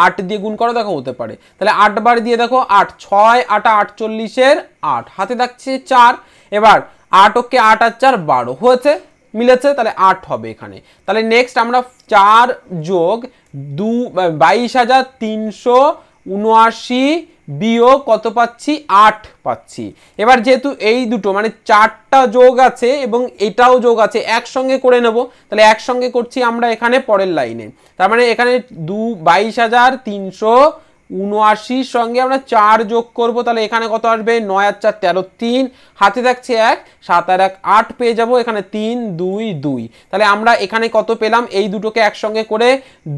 S1: 8 দিয়ে গুণ করো, দেখো হতে পারে। তাহলে 8 বার দিয়ে দেখো 8 6 8 48-এর 8 হাতে থাকছে 4, এবার 8 ওকে 8 আর 4 12 হয়েছে, মিলেছে, তাহলে 8 হবে এখানে। তাহলে নেক্সট আমরা 4 যোগ 22,379 বিয়োগ কত পাচ্ছি, 8 পাচ্ছি। এবার যেহেতু এই দুটো মানে 4টা যোগ আছে এবং এটাও যোগ আছে, একসঙ্গে করে নেব, তাহলে একসঙ্গে করছি আমরা এখানে পরের লাইনে। তার মানে এখানে 22,379 সঙ্গে আমরা 4 যোগ করব, তাহলে এখানে কত আসবে, 9 আর 4 13, 3 হাতে থাকছে 1, 7 আর 1 8 পেয়ে যাব, এখানে 3 2 2। তাহলে আমরা এখানে কত পেলাম, এই দুটোকে একসঙ্গে করে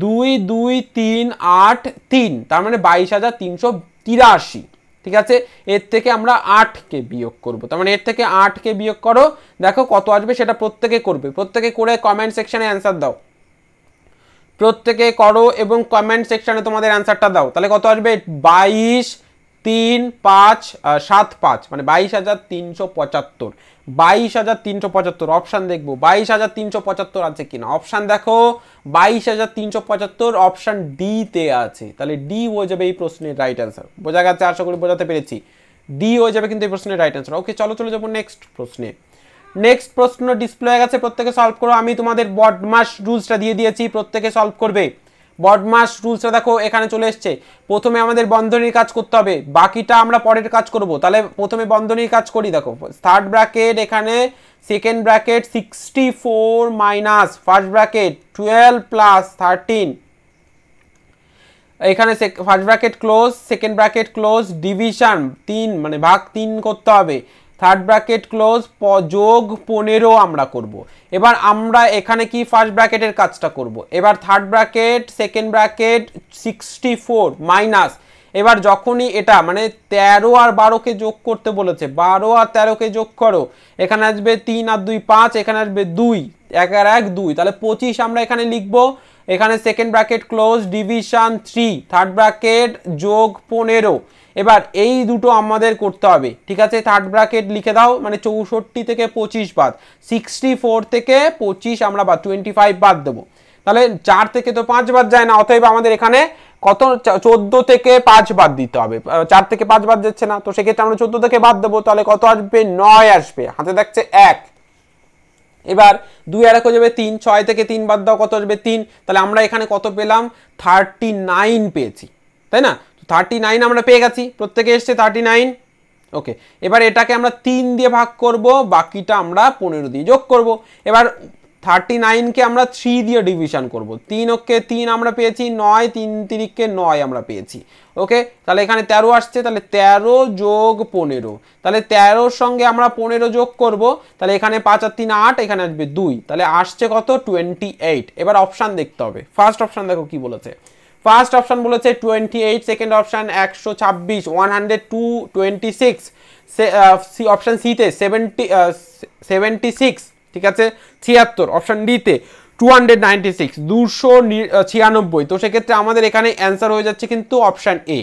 S1: 2 2 3 8 3, তার মানে 22,383, ঠিক আছে। এর থেকে আমরা 8কে বিয়োগ করব, তার মানে এর থেকে 8কে বিয়োগ করো, দেখো কত আসবে সেটা প্রত্যেকে করবে, প্রত্যেকে করে কমেন্ট সেকশনে অ্যান্সার দাও, প্রত্যেকে করো এবং কমেন্ট সেকশনে তোমাদের অ্যান্সারটা দাও। তাহলে কত আসবে, 22 3 5 7 5 মানে 22,375, 22,375। অপশান দেখবো 22,375 আছে কিনা, অপশান দেখো 22,375 অপশান ডি তে আছে, তাহলে ডি হয়ে যাবে এই প্রশ্নের রাইট অ্যান্সার। বোঝা গেছে, আশা করি বোঝাতে পেরেছি, ডি হয়ে যাবে কিন্তু এই প্রশ্নের রাইট অ্যান্সার। ওকে চলো চলে যাবো নেক্সট প্রশ্নে। নেক্সট প্রশ্ন ডিসপ্লে হয়ে গেছে, প্রত্যেকে সলভ করো। আমি তোমাদের বডমাস রুলসটা দিয়ে দিয়েছি, প্রত্যেকে সলভ করবে। বডমাস রুলসটা দেখো এখানে চলে এসছে। প্রথমে আমাদের বন্ধনীর কাজ করতে হবে, বাকিটা আমরা পরের কাজ করব। তাহলে প্রথমে বন্ধনীর কাজ করি, দেখো থার্ড ব্র্যাকেট, এখানে second bracket 64 minus first bracket 12 plus 13, এখানে first bracket close, second bracket close, division 3 মানে ভাগ 3 করতে হবে, থার্ড ব্র্যাকেট ক্লোজ, যোগ 15 আমরা করব। এবার আমরা এখানে কি ফার্স্ট ব্র্যাকেটের কাজটা করব। এবার third bracket second bracket 64 minus, এবার যখনই এটা মানে 13 আর 12কে যোগ করতে বলেছে, 12 আর 13কে যোগ করো, এখানে আসবে 3 আর 2 5, এখানে আসবে 2, 1 আর 1 2, তাহলে 25 আমরা এখানে লিখবো। এখানে second bracket close, division 3, third bracket যোগ 15। এবার এই দুটো আমাদের করতে হবে, ঠিক আছে। থার্ড ব্র্যাকেট লিখে দাও, মানে 64 থেকে 25 বাদ, 64 থেকে 25 আমরা বাদ 25 বাদ দেবো, তাহলে 4 থেকে তো 5 বাদ যায় না, অতএব আমাদের এখানে কত 14 থেকে 5 বাদ দিতে হবে, 4 থেকে 5 বাদ যাচ্ছে না, তো সেক্ষেত্রে আমরা 14 থেকে বাদ দেবো, তাহলে কত আসবে 9 আসবে, হাতে দেখছে 1। এবার 2 আর 1 হয়ে যাবে 3, 6 থেকে 3 বাদ দাও, কত আসবে 3, তাহলে আমরা এখানে কত পেলাম 39 পেয়েছি, তাই না। 39 আমরা পেয়ে গেছি, প্রত্যেকে এসছে 39। ওকে, এবার এটাকে আমরা 3 দিয়ে ভাগ করব, বাকিটা আমরা 15 দিয়ে যোগ করব। এবার 39কে আমরা 3 দিয়ে ডিভিশন করব, 3 ওকে 3 আমরা পেয়েছি 9, 3 3কে 9 আমরা পেয়েছি। ওকে, তাহলে এখানে 13 আসছে, তাহলে 13 যোগ 15, তাহলে 13-র সঙ্গে আমরা 15 যোগ করব, তাহলে এখানে 5 আর 3 8, এখানে আসবে 2, তাহলে আসছে কত 28। এবার অপশান দেখতে হবে, ফার্স্ট অপশান দেখো কি বলেছে। ফার্স্ট অপশান বলেছে 28, সেকেন্ড অপশান 126, 126, অপশান সিতে 76, ঠিক আছে, 76, অপশান ডিতে 296, 296। তো সেক্ষেত্রে আমাদের এখানে অ্যান্সার হয়ে যাচ্ছে কিন্তু অপশান এ।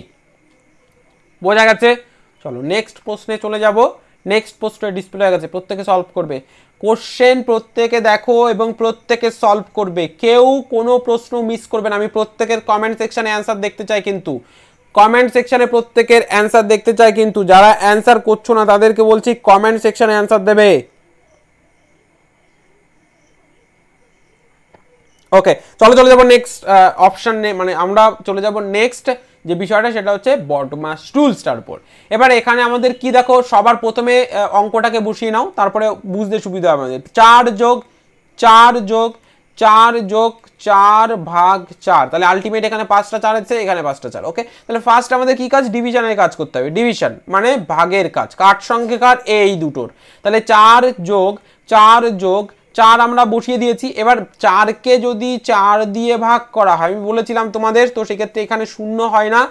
S1: বোঝা গেছে। চলো নেক্সট প্রশ্নে চলে যাব। নেক্সট পোস্টে ডিসপ্লে হয়ে গেছে, প্রত্যেকে সলভ করবে কোশ্চেন, প্রত্যেকে দেখো এবং প্রত্যেকে সলভ করবে, কেউ কোনো প্রশ্ন মিস করবে না। আমি প্রত্যেকের কমেন্ট সেকশনে অ্যান্সার দেখতে চাই, কিন্তু কমেন্ট সেকশনে প্রত্যেকের অ্যান্সার দেখতে চাই, কিন্তু যারা অ্যান্সার করছো না তাদেরকে বলছি কমেন্ট সেকশনে অ্যান্সার দেবে। ওকে, চলে যাবো নেক্সট অপশন, মানে আমরা চলে যাব নেক্সট যে বিষয়টা, সেটা হচ্ছে বডমাস রুলসটার উপর। এবার এখানে আমাদের কি দেখো, সবার প্রথমে অঙ্কটাকে বসিয়ে নাও, তারপরে বুঝতে সুবিধা হবে আমাদের। 4 যোগ 4 যোগ 4 যোগ 4 ভাগ 4, তাহলে আলটিমেট এখানে 5টা 4 আছে, এখানে 5টা 4। ওকে, তাহলে ফার্স্ট আমাদের কি কাজ, ডিভিশনের কাজ করতে হবে। ডিভিশন মানে ভাগের কাজ, কার সঙ্গে কার, এই দুটোর। তাহলে 4 যোগ 4 যোগ 4 আমরা বসিয়ে দিয়েছি। এবার 4কে যদি 4 দিয়ে ভাগ করা হয়, আমি বলেছিলাম তোমাদের, তো সেক্ষেত্রে এখানে 0 হয় না,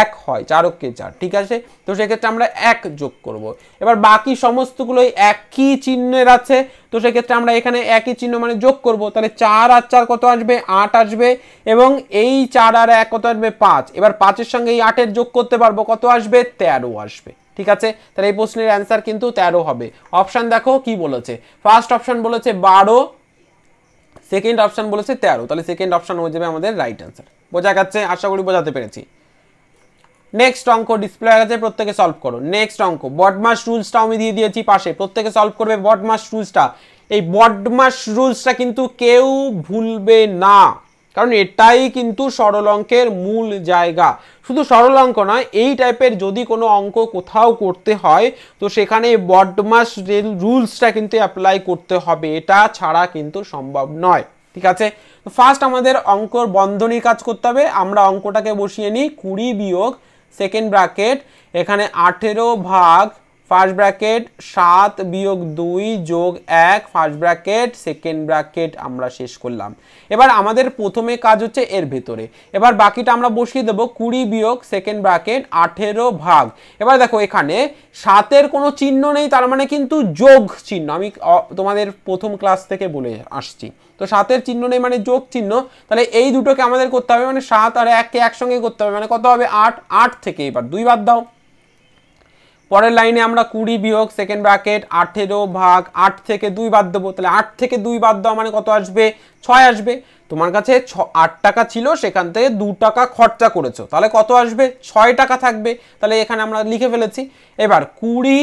S1: 1 হয়, 4 কে 4, ঠিক আছে। তো সেক্ষেত্রে আমরা 1 যোগ করব। এবার বাকি সমস্তগুলোই একই চিহ্নের আছে, তো সেক্ষেত্রে আমরা এখানে একই চিহ্ন মানে যোগ করব। তাহলে 4 আর 4 কত আসবে, 8 আসবে, এবং এই 4 আর 1 কত আসবে, 5। এবার 5-এর সঙ্গে এই 8-এর যোগ করতে পারবো, কত আসবে, 13 আসবে, ঠিক আছে। তাহলে এই প্রশ্নের অ্যান্সার কিন্তু 13 হবে। অপশন দেখো কি বলেছে, ফার্স্ট অপশন বলেছে 12, সেকেন্ড অপশন বলেছে 13, তাহলে সেকেন্ড অপশন হয়ে যাবে আমাদের রাইট অ্যান্সার। বোঝা গেছে, আশা করি বোঝাতে পেরেছি। নেক্সট অঙ্ক ডিসপ্লে হয়ে গেছে, প্রত্যেকে সলভ করো। নেক্সট অঙ্ক, বডমাস রুলসটা আমি দিয়ে দিয়েছি পাশে, প্রত্যেকে সলভ করবে বডমাস রুলসটা। এই বডমাস রুলসটা কিন্তু কেউ ভুলবে না, কারণ এটাই কিন্তু সরল অঙ্কের মূল জায়গা। শুধু সরল অঙ্ক নয়, এই টাইপের যদি কোনো অঙ্ক কোথাও করতে হয়, তো সেখানে বডমাস রুলসটা কিন্তু অ্যাপ্লাই করতে হবে, এটা ছাড়া কিন্তু সম্ভব নয়, ঠিক আছে। তো ফার্স্ট আমাদের অঙ্কর বন্ধনীর কাজ করতে হবে। আমরা অঙ্কটাকে বসিয়ে নিই, 20 বিয়োগ সেকেন্ড ব্র্যাকেট এখানে 18 ভাগ ফার্স্ট ব্র্যাকেট 7 বিয়োগ 2 যোগ 1 ফার্স্ট ব্র্যাকেট সেকেন্ড ব্র্যাকেট আমরা শেষ করলাম। এবার আমাদের প্রথমে কাজ হচ্ছে এর ভেতরে, এবার বাকিটা আমরা বসিয়ে দেবো 20 বিয়োগ সেকেন্ড ব্র্যাকেট 18 ভাগ। এবার দেখো এখানে 7-এর কোনো চিহ্ন নেই, তার মানে কিন্তু যোগ চিহ্ন, আমি তোমাদের প্রথম ক্লাস থেকে বলে আসছি। তো 7-এর চিহ্ন নেই মানে যোগ চিহ্ন, তাহলে এই দুটোকে আমাদের করতে হবে, মানে 7 আর 1কে একসঙ্গে করতে হবে, মানে কত হবে 8। 8 থেকে এবার 2 বাদ দাও। পরের লাইনে আমরা 20 বিয়োগ সেকেন্ড ব্র্যাকেট 18 ভাগ 8 থেকে 2 বাদ দেবো, তাহলে 8 থেকে 2 বাদ দাও মানে কত আসবে, 6 আসবে। তোমার কাছে 8 টাকা ছিল, সেখান থেকে 2 টাকা খরচা করেছো, তাহলে কত আসবে, 6 টাকা থাকবে। তাহলে এখানে আমরা লিখে ফেলেছি। এবার 20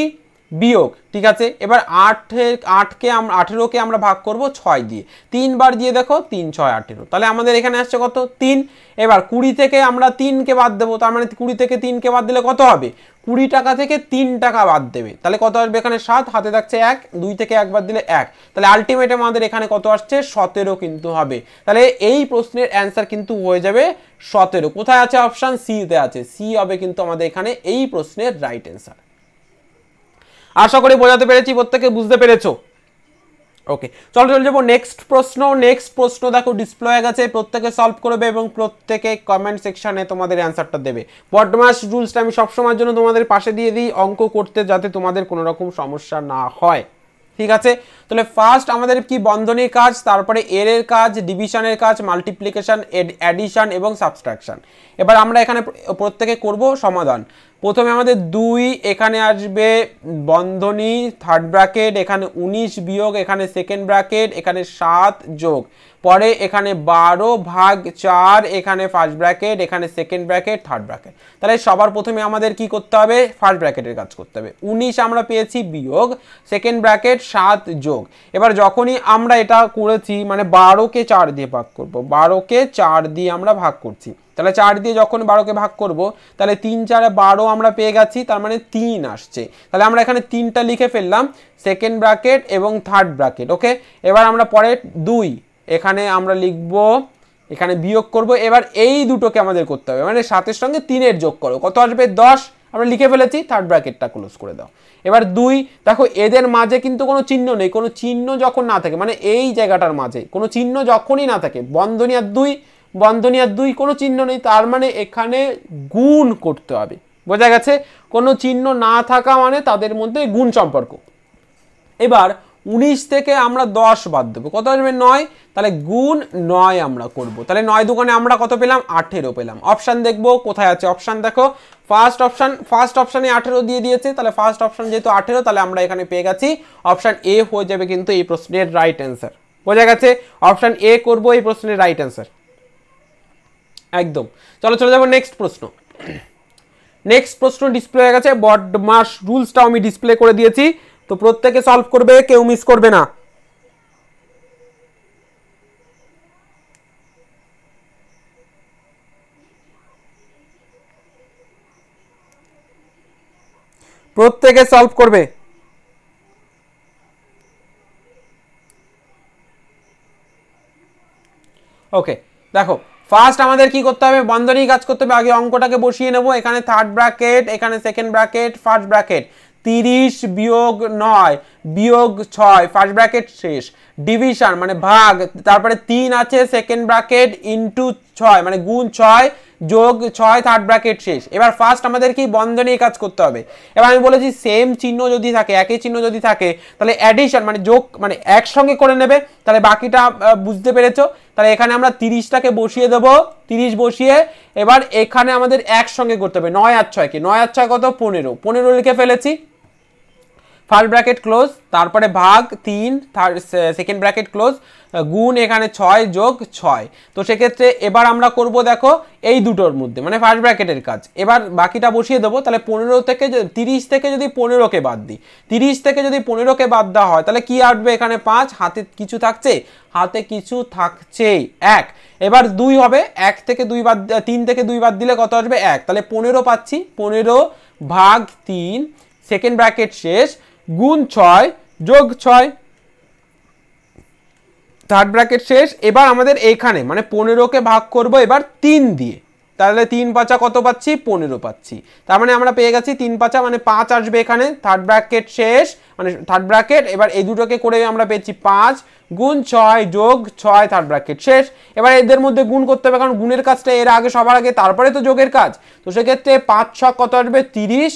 S1: বিয়োগ, ঠিক আছে, এবার 18কে আমরা ভাগ করব 6 দিয়ে, 3 বার দিয়ে দেখো 3 6 18, তাহলে আমাদের এখানে আসছে কত, 3। এবার 20 থেকে আমরা 3কে বাদ দেবো, তার মানে 20 থেকে 3কে বাদ দিলে কত হবে, 20 টাকা থেকে 3 টাকা বাদ দেবে, তাহলে কত আসবে এখানে 7, হাতে থাকছে 1, 2 থেকে 1 বাদ দিলে 1, তাহলে আলটিমেট আমাদের এখানে কত আসছে 17 কিন্তু হবে। তাহলে এই প্রশ্নের অ্যান্সার কিন্তু হয়ে যাবে 17। কোথায় আছে অপশন সি তে আছে, সি হবে কিন্তু আমাদের এখানে এই প্রশ্নের রাইট অ্যান্সার। আশা করি বোঝাতে পেরেছি, প্রত্যেকে বুঝতে পেরেছো। ওকে, চলে যাবো নেক্সট প্রশ্ন। নেক্সট প্রশ্ন দেখো ডিসপ্লে হয়ে গেছে, প্রত্যেকে সলভ করবে এবং প্রত্যেকে কমেন্ট সেকশনে তোমাদের অ্যান্সারটা দেবে। বডমাস রুলসটা আমি সবসময়ের জন্য তোমাদের পাশে দিয়ে দিই অঙ্ক করতে, যাতে তোমাদের কোনো রকম সমস্যা না হয়, ঠিক আছে। তাহলে ফার্স্ট আমাদের কি বন্ধনীর কাজ, তারপরে এর কাজ, ডিভিশনের কাজ, মাল্টিপ্লিকেশন, অ্যাডিশন এবং সাবট্রাকশন। এবার আমরা এখানে প্রত্যেকে করব সমাধান। প্রথমে আমাদের 2, এখানে আসবে বন্ধনী থার্ড ব্র্যাকেট, এখানে 19 বিয়োগ এখানে সেকেন্ড ব্র্যাকেট, এখানে 7 যোগ, পরে এখানে 12 ভাগ 4, এখানে ফার্স্ট ব্র্যাকেট, এখানে সেকেন্ড ব্র্যাকেট, থার্ড ব্র্যাকেট। তাহলে সবার প্রথমে আমাদের কি করতে হবে, ফার্স্ট ব্র্যাকেটের কাজ করতে হবে। 19 আমরা পেয়েছি বিয়োগ সেকেন্ড ব্র্যাকেট 7 যোগ। এবার যখনই আমরা এটা করেছি, মানে 12কে 4 দিয়ে ভাগ করব, 12কে 4 দিয়ে আমরা ভাগ করছি, তাহলে 4 দিয়ে যখন 12কে ভাগ করব, তাহলে 3 4 12 আমরা পেয়ে গেছি, তার মানে 3 আসছে। তাহলে আমরা এখানে 3টা লিখে ফেললাম, সেকেন্ড ব্র্যাকেট এবং থার্ড ব্র্যাকেট। ওকে, এবার আমরা পরে 2 এখানে আমরা লিখব, এখানে বিয়োগ করব। এবার এই দুটোকে আমাদের করতে হবে, মানে 7-এর সঙ্গে 3-এর যোগ করো, কত আসবে 10, আমরা লিখে ফেলেছি, থার্ড ব্র্যাকেটটা ক্লোজ করে দাও। এবার 2 দেখো এদের মাঝে কিন্তু কোনো চিহ্ন নেই, কোনো চিহ্ন যখন না থাকে, মানে এই জায়গাটার মাঝে কোনো চিহ্ন যখনই না থাকে, বন্ধনী আর 2, বন্ধনী আর 2 কোনো চিহ্ন নেই, তার মানে এখানে গুণ করতে হবে। বোঝা গেছে, কোনো চিহ্ন না থাকা মানে তাদের মধ্যে গুণ সম্পর্ক। এবার 19 থেকে আমরা 10 বাদ দেবো, কত আসবে 9, তাহলে গুণ 9 আমরা করব। তাহলে 9 দুগুণে আমরা কত পেলাম 18 পেলাম। অপশান দেখবো কোথায় আছে, অপশান দেখো ফার্স্ট অপশানে 18 দিয়ে দিয়েছে, তাহলে ফার্স্ট অপশান যেহেতু 18 তাহলে আমরা এখানে পেয়ে গেছি অপশান এ হয়ে যাবে কিন্তু এই প্রশ্নের রাইট অ্যান্সার। বোঝা গেছে, অপশান এ করবো এই প্রশ্নের রাইট অ্যান্সার একদম। চলো চলে যাবো নেক্সট প্রশ্ন। নেক্সট প্রশ্ন ডিসপ্লে হয়ে গেছে, বডমাস রুলসটাও আমি ডিসপ্লে করে দিয়েছি, তো প্রত্যেকে সলভ করবে, কেউ মিস করবে না। প্রত্যেকে সলভ করবে। ওকে দেখো ফার্স্ট আমাদের কি করতে হবে, বন্ধনী কাজ করতে হবে। আগে অঙ্কটাকে বসিয়ে নেব, এখানে থার্ড ব্র্যাকেট, এখানে সেকেন্ড ব্র্যাকেট, ফার্স্ট ব্র্যাকেট, 30 বিয়োগ 9 বিয়োগ 6 ফার্স্ট ব্র্যাকেট শেষ, ডিভিশন মানে ভাগ, তারপরে 3 আছে সেকেন্ড ব্র্যাকেট ইনটু 6 মানে গুণ 6 যোগ 6 থার্ড ব্র্যাকেট শেষ। এবার ফার্স্ট আমাদের কি বন্ধনী কাজ করতে হবে। এবার আমি বলেছি সেম চিহ্ন যদি থাকে, একই চিহ্ন যদি থাকে তাহলে অ্যাডিশন মানে যোগ মানে একসঙ্গে করে নেবে, তাহলে বাকিটা বুঝতে পেরেছো। তাহলে এখানে আমরা 30টাকে বসিয়ে দেবো, 30 বসিয়ে এবার এখানে আমাদের একসঙ্গে করতে হবে 9 আর 6 কে, 9 আর 6 কত 15, 15 লিখে ফেলেছি, ফার্স্ট ব্র্যাকেট ক্লোজ, তারপরে ভাগ 3 সেকেন্ড ব্র্যাকেট ক্লোজ, গুণ এখানে 6 যোগ 6। তো সেক্ষেত্রে এবার আমরা করব দেখো এই দুটোর মধ্যে মানে ফার্স্ট ব্র্যাকেটের কাজ। এবার বাকিটা বসিয়ে দেবো, তাহলে 15 থেকে 30 থেকে যদি 15কে বাদ দিই, 30 থেকে যদি 15কে বাদ দেওয়া হয় তাহলে কি আসবে, এখানে 5, হাতে কিছু থাকছে, হাতে কিছু থাকছে 1, এবার 2 হবে, 1 থেকে 2 বাদ 3 থেকে 2 বাদ দিলে কত আসবে 1, তাহলে 15 পাচ্ছি, 15 ভাগ 3 সেকেন্ড ব্র্যাকেট শেষ গুণ 6 যোগ 6 থার্ড ব্র্যাকেট শেষ। এবার আমাদের এইখানে মানে 15কে ভাগ করব এবার 3 দিয়ে, তাহলে 3 পাঁচা কত পাচ্ছি 15 পাচ্ছি, তার মানে আমরা পেয়ে গেছি 3 পাঁচা মানে 5 আসবে এখানে, থার্ড ব্র্যাকেট শেষ মানে থার্ড ব্র্যাকেট, এবার এই দুটোকে করে আমরা পেয়েছি 5 গুণ 6 যোগ 6 থার্ড ব্র্যাকেট শেষ। এবার এদের মধ্যে গুণ করতে হবে, কারণ গুণের কাজটা এর আগে সবার আগে, তারপরে তো যোগের কাজ, তো সেক্ষেত্রে 5 6 কত আসবে 30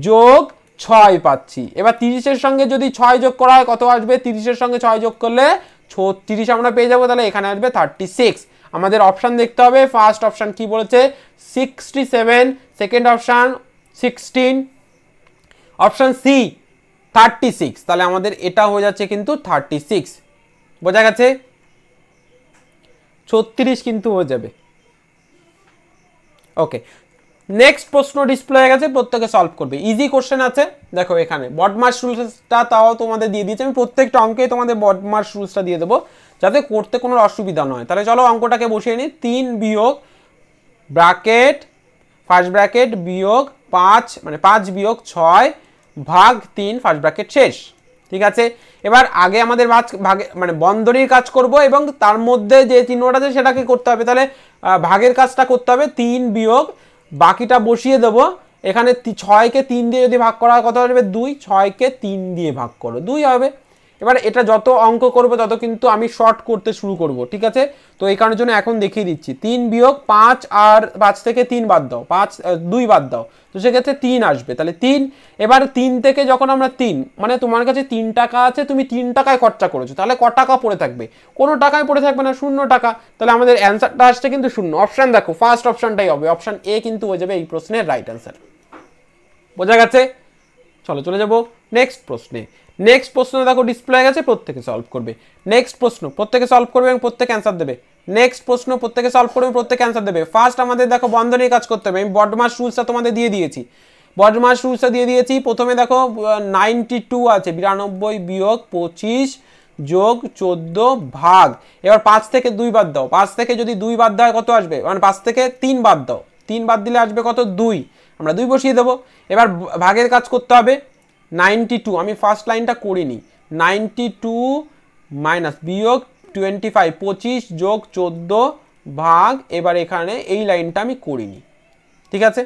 S1: যোগ 6 পাচ্ছি। এবার 30-এর সঙ্গে যদি 6 যোগ করা হয় কত আসবে, 30-এর সঙ্গে 6 যোগ করলে 36 আমরা পেয়ে যাবো, তাহলে এখানে আসবে 36। আমাদের অপশান দেখতে হবে, ফার্স্ট অপশান কি বলেছে 67, সেকেন্ড অপশান 16, অপশান সি 36, তাহলে আমাদের এটা হয়ে যাচ্ছে কিন্তু 36। বোঝা গেছে, 36 কিন্তু হয়ে যাবে। ওকে নেক্সট প্রশ্ন ডিসপ্লে হয়ে গেছে, প্রত্যেকে সলভ করবে, ইজি কোশ্চেন আছে। দেখো এখানে বডমাস রুলসটা তাও তোমাদের দিয়ে দিয়েছে, আমি প্রত্যেকটা অঙ্কে তোমাদের বডমাস রুলসটা দিয়ে দেবো যাতে করতে কোনো অসুবিধা নয়। তাহলে চলো অঙ্কটাকে বসিয়ে নিই, 3 বিয়োগ ব্র্যাকেট ফার্স্ট ব্র্যাকেট বিয়োগ 5 মানে 5 বিয়োগ 6 ভাগ 3 ফার্স্ট ব্র্যাকেট শেষ। ঠিক আছে, এবার আগে আমাদের ভাগে মানে বন্ধনীর কাজ করব এবং তার মধ্যে যে চিহ্নটা আছে সেটাকে করতে হবে, তাহলে ভাগের কাজটা করতে হবে, 3 বিয়োগ বাকিটা বসিয়ে দেবো। এখানে 6কে 3 দিয়ে যদি ভাগ করা হয় কত আসবে 2, 6কে 3 দিয়ে ভাগ করো 2 হবে। এবার এটা যত অঙ্ক করবো তত কিন্তু আমি শর্ট করতে শুরু করব, ঠিক আছে। তো এই কারণের জন্য এখন দেখিয়ে দিচ্ছি, 3 বিয়োগ 5 আর 5 থেকে 3 বাদ দাও, 2 বাদ দাও, তো সেক্ষেত্রে 3 আসবে, তাহলে 3। এবার 3 থেকে যখন আমরা 3 মানে তোমার কাছে 3 টাকা আছে, তুমি 3 টাকায় খরচা করেছো, তাহলে ক টাকা পড়ে থাকবে, কোনো টাকায় পড়ে থাকবে না, 0 টাকা। তাহলে আমাদের অ্যান্সারটা আসছে কিন্তু 0। অপশান দেখো ফার্স্ট অপশানটাই হবে, অপশান এ কিন্তু হয়ে যাবে এই প্রশ্নের রাইট অ্যান্সার। বোঝা গেছে, চলো চলে যাবো নেক্সট প্রশ্নে। নেক্সট প্রশ্ন দেখো ডিসপ্লে হয়ে গেছে, প্রত্যেকে সলভ করবে। নেক্সট প্রশ্ন প্রত্যেকে সলভ করবে এবং প্রত্যেকে অ্যান্সার দেবে। নেক্সট প্রশ্ন প্রত্যেকে সলভ করবে, প্রত্যেকে অ্যান্সার দেবে। ফার্স্ট আমাদের দেখো বন্ধনীর কাজ করতে হবে, আমি বডমাস রুলসটা তোমাদের দিয়ে দিয়েছি, বডমাস রুলসটা দিয়ে দিয়েছি। প্রথমে দেখো 92 আছে, 92 বিয়োগ 25 যোগ 14 ভাগ, এবার 5 থেকে 2 বাদ দাও, 5 থেকে যদি 2 বাদ দেওয়া কত আসবে, মানে 5 থেকে 3 বাদ দাও, 3 বাদ দিলে আসবে কত 2, আমরা 2 বসিয়ে দেবো। এবার ভাগের কাজ করতে হবে, 92 আমি ফার্স্ট লাইনটা করিনি, 92 মাইনাস বিয়োগ 25 25 যোগ 14 ভাগ, এবার এখানে এই লাইনটা আমি করিনি, ঠিক আছে।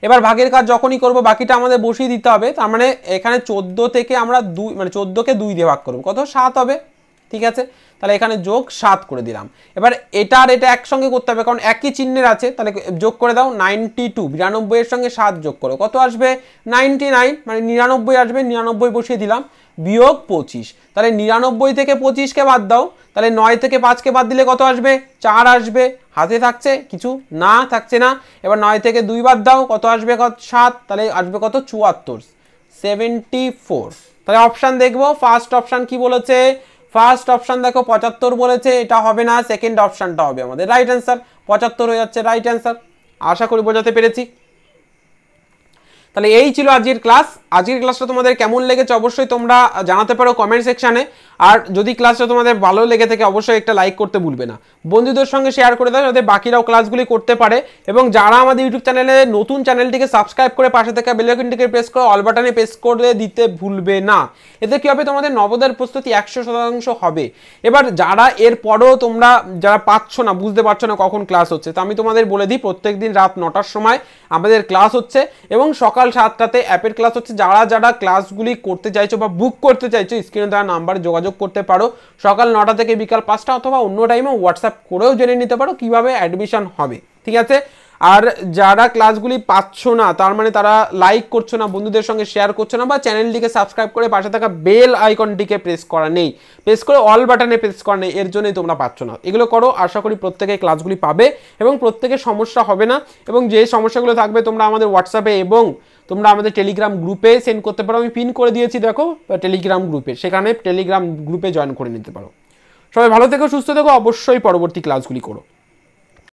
S1: এবার ভাগের কাজ যখনই করব বাকিটা আমাদের বসিয়ে দিতে হবে, তার মানে এখানে 14 থেকে আমরা 2 মানে 14কে 2 দিয়ে ভাগ করব, কত 7 হবে, ঠিক আছে। তাহলে এখানে যোগ 7 করে দিলাম। এবার এটা আর এটা একসঙ্গে করতে হবে, কারণ একই চিহ্নের আছে, তাহলে যোগ করে দাও 92, 92 এর সঙ্গে 7 যোগ করো, কত আসবে 99, মানে 99 আসবে, 99 বসিয়ে দিলাম, বিয়োগ 25, তাহলে 99 থেকে 25কে বাদ দাও, তাহলে 9 থেকে 5কে বাদ দিলে কত আসবে 4 আসবে, হাতে থাকছে কিছু না, থাকছে না। এবার 9 থেকে 2 বাদ দাও, কত আসবে 7, তাহলে আসবে কত 74, 74। তাহলে অপশান দেখবো, ফার্স্ট অপশান কি বলেছে, ফার্স্ট অপশান দেখো 75 বলেছে, এটা হবে না, সেকেন্ড অপশানটা হবে আমাদের রাইট অ্যান্সার, 75 হয়ে যাচ্ছে রাইট অ্যান্সার। আশা করি বোঝাতে পেরেছি। তাহলে এই ছিল আজকের ক্লাস। আজকের ক্লাসটা তোমাদের কেমন লেগেছে অবশ্যই তোমরা জানাতে পারো কমেন্ট সেকশানে। আর যদি ক্লাসটা তোমাদের ভালো লেগে থাকে অবশ্যই একটা লাইক করতে ভুলবে না, বন্ধুদের সঙ্গে শেয়ার করে দাও যাতে বাকিরাও ক্লাসগুলি করতে পারে। এবং যারা আমাদের ইউটিউব চ্যানেলে নতুন, চ্যানেলটিকে সাবস্ক্রাইব করে পাশে থাকা বেল আইকনটিকে প্রেস করে অল বাটনে প্রেস করে দিতে ভুলবে না। এতে কি হবে, তোমাদের নবোদয়ের প্রস্তুতি 100% হবে। এবার যারা এর পরও তোমরা যারা পাচ্ছ না, বুঝতে পারছো না কখন ক্লাস হচ্ছে, তো আমি তোমাদের বলে দিই, প্রত্যেক দিন রাত 9টার সময় আমাদের ক্লাস হচ্ছে এবং সকাল 7টাতে অ্যাপের ক্লাস হচ্ছে। যারা যারা ক্লাসগুলি করতে চাইছো বা বুক করতে চাইছো স্ক্রিনে দেওয়া নাম্বারে যোগাযোগ করতে পারো, সকাল 9টা থেকে বিকাল 5টা, অথবা অন্য টাইমে হোয়াটসঅ্যাপ করেও জেনে নিতে পারো কিভাবে অ্যাডমিশন হবে, ঠিক আছে। আর যারা ক্লাসগুলি পাচ্ছ না, তার মানে তারা লাইক করছো না, বন্ধুদের সঙ্গে শেয়ার করছো না, বা চ্যানেলটিকে সাবস্ক্রাইব করে পাশে থাকা বেল আইকনটিকে প্রেস করা নেই, প্রেস করে অল বাটনে প্রেস করা নেই, এর জন্যই তোমরা পাচ্ছ না। এগুলো করো, আশা করি প্রত্যেকে ক্লাসগুলি পাবে এবং প্রত্যেকের সমস্যা হবে না। এবং যে সমস্যাগুলো থাকবে তোমরা আমাদের হোয়াটসঅ্যাপে এবং তোমরা আমাদের টেলিগ্রাম গ্রুপে সেন্ড করতে পারো, আমি পিন করে দিয়েছি দেখো টেলিগ্রাম গ্রুপে, সেখানে টেলিগ্রাম গ্রুপে জয়েন করে নিতে পারো। সবাই ভালো থেকো, সুস্থ থেকো, অবশ্যই পরবর্তী ক্লাসগুলি করো।